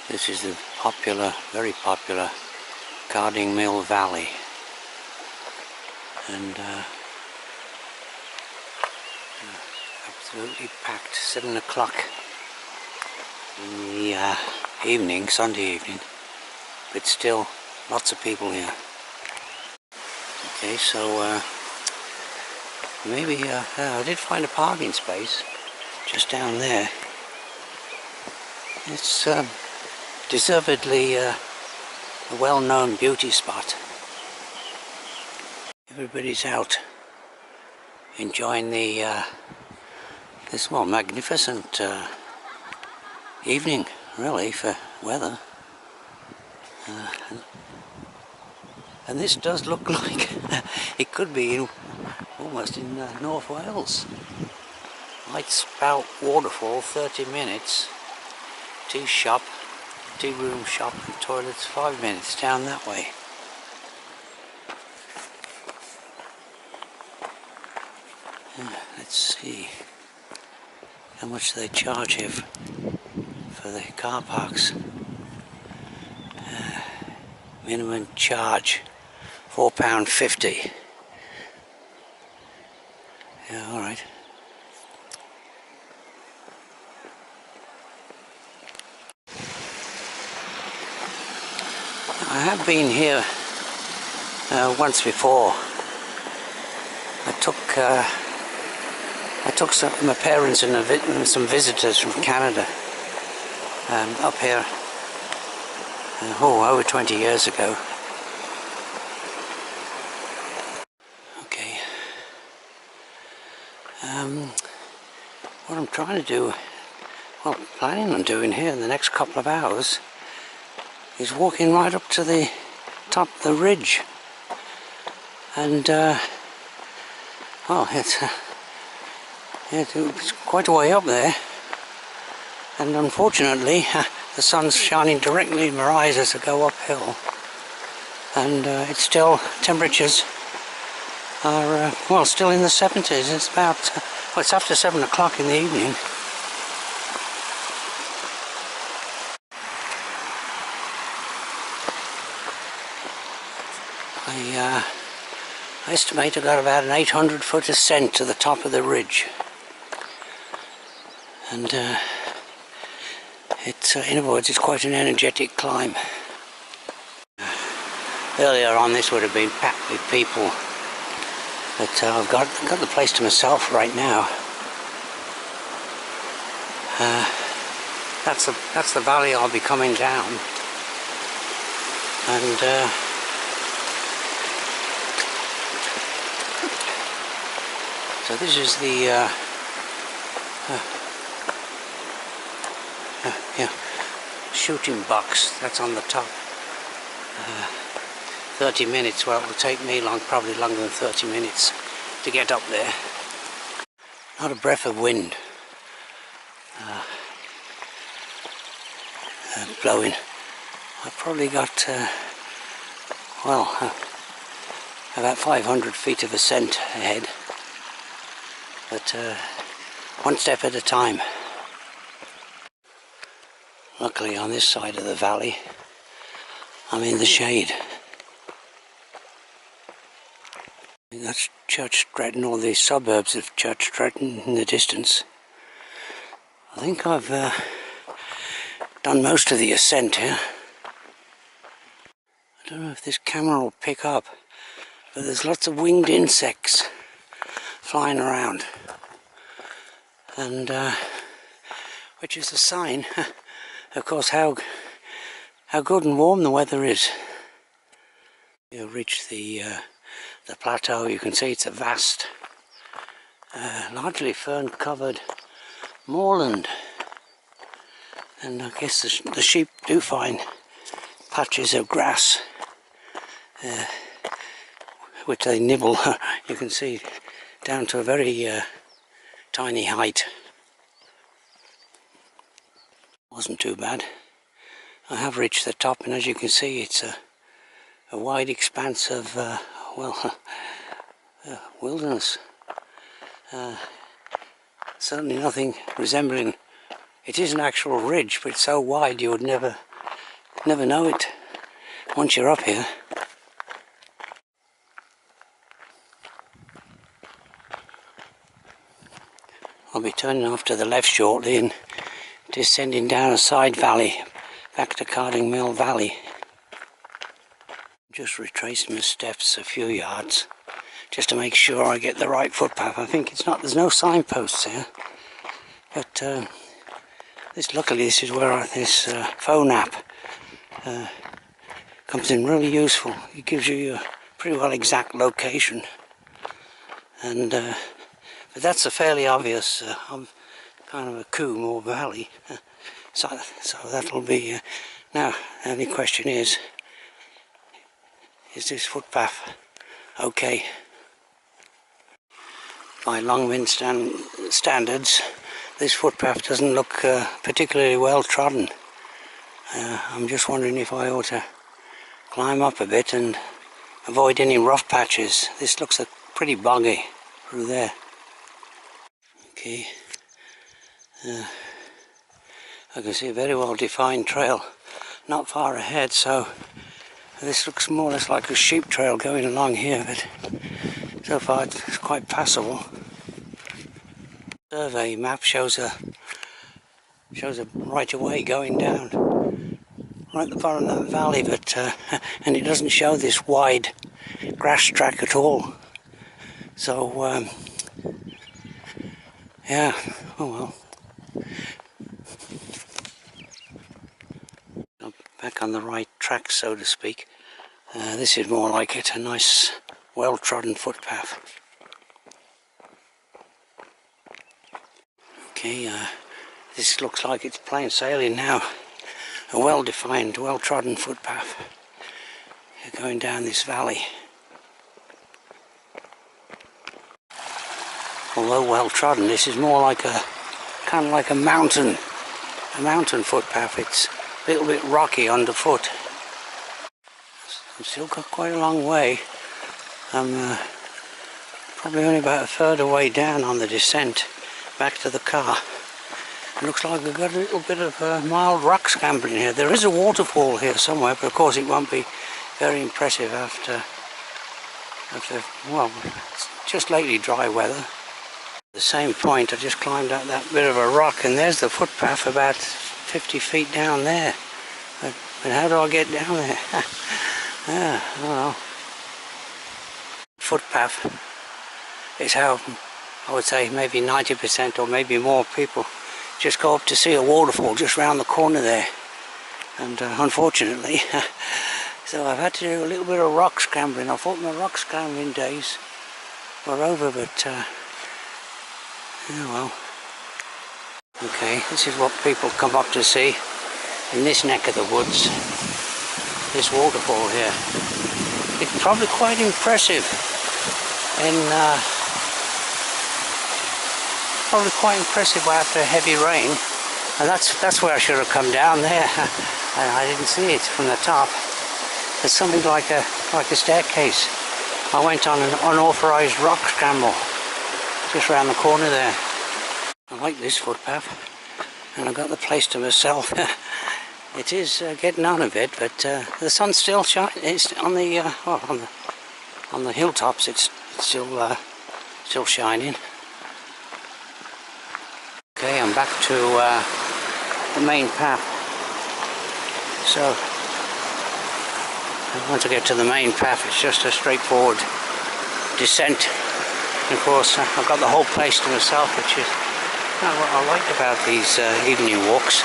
This is the popular, very popular Carding Mill Valley, and absolutely packed. 7 o'clock in the evening, Sunday evening, but still lots of people here. Okay, so maybe I did find a parking space just down there. It's deservedly a well-known beauty spot. Everybody's out enjoying the this magnificent evening, really, for weather. And this does look like it could be almost in North Wales. Light Spout Waterfall, 30 minutes. Tea room shop and toilets, 5 minutes down that way. Let's see how much they charge here for the car parks. Minimum charge £4.50. Yeah, alright. I have been here once before. I took my parents and some visitors from Canada up here over 20 years ago. Okay. What I'm trying to do, planning on doing here in the next couple of hours, is walking right up to the top of the ridge, and it's quite a way up there, and unfortunately the sun's shining directly in my eyes as I go uphill, and it's still, temperatures are still in the 70s. It's about it's after 7 o'clock in the evening. I estimate I got about an 800-foot ascent to the top of the ridge, and in other words, it's quite an energetic climb. Earlier on, this would have been packed with people, but I've got the place to myself right now. That's the valley I'll be coming down, and so this is the shooting box that's on the top. 30 minutes, well, it will take me probably longer than 30 minutes to get up there. Not a breath of wind blowing. I've probably got about 500 feet of ascent ahead, but one step at a time. Luckily on this side of the valley I'm in the shade. That's Church Stretton, or the suburbs of Church Stretton in the distance. I think I've done most of the ascent here. I don't know if this camera will pick up, but there's lots of winged insects flying around, and which is a sign, of course, how good and warm the weather is. You'll reach the plateau. You can see it's a vast, largely fern-covered moorland, and I guess the sheep do find patches of grass which they nibble. You can see down to a very tiny height. Wasn't too bad. I have reached the top, and as you can see, it's a wide expanse of wilderness. Certainly nothing resembling. It is an actual ridge, but it's so wide you would never never know it once you're up here. I'll be turning off to the left shortly and descending down a side valley back to Carding Mill Valley. Just retracing my steps a few yards just to make sure I get the right footpath. I think there's no signposts here, but luckily this is where this phone app comes in really useful. It gives you a pretty well exact location, and but that's a fairly obvious kind of a coombe or valley, so that'll be now the only question is this footpath okay? By Long Mynd standards, this footpath doesn't look particularly well trodden. I'm just wondering if I ought to climb up a bit and avoid any rough patches. This looks pretty boggy through there. Okay, I can see a very well defined trail not far ahead, so this looks more or less like a sheep trail going along here, but so far it's quite passable. Survey map shows a right of way going down right at the bottom of that valley, but and it doesn't show this wide grass track at all. So yeah, oh well. I'm back on the right track, so to speak. This is more like it, a nice, well-trodden footpath. Okay, this looks like it's plain sailing now. A well-defined, well-trodden footpath going down this valley. Although well-trodden, this is more like a kind of like a mountain footpath. It's a little bit rocky underfoot. I've still got quite a long way. I'm probably only about a third of the way down on the descent back to the car. It looks like we've got a little bit of mild rock scrambling here. There is a waterfall here somewhere, but of course it won't be very impressive after well, it's just lately dry weather. At the same point I just climbed up that bit of a rock, and there's the footpath about 50 feet down there. But how do I get down there? Yeah, I don't know. Footpath is how I would say maybe 90% or maybe more people just go up to see a waterfall just round the corner there. And unfortunately, so I've had to do a little bit of rock scrambling. I thought my rock scrambling days were over, but yeah, well. Okay, this is what people come up to see in this neck of the woods. This waterfall here. It's probably quite impressive probably quite impressive after heavy rain, and that's where I should have come down there. I didn't see it from the top. There's something like a staircase. I went on an unauthorized rock scramble just around the corner there. I like this footpath, and I've got the place to myself. It is getting on a bit, but the sun's still shining. It's on the on the hilltops. It's still shining. Okay, I'm back to the main path. So once I get to the main path, it's just a straightforward descent. And of course, I've got the whole place to myself, which is what I like about these evening walks.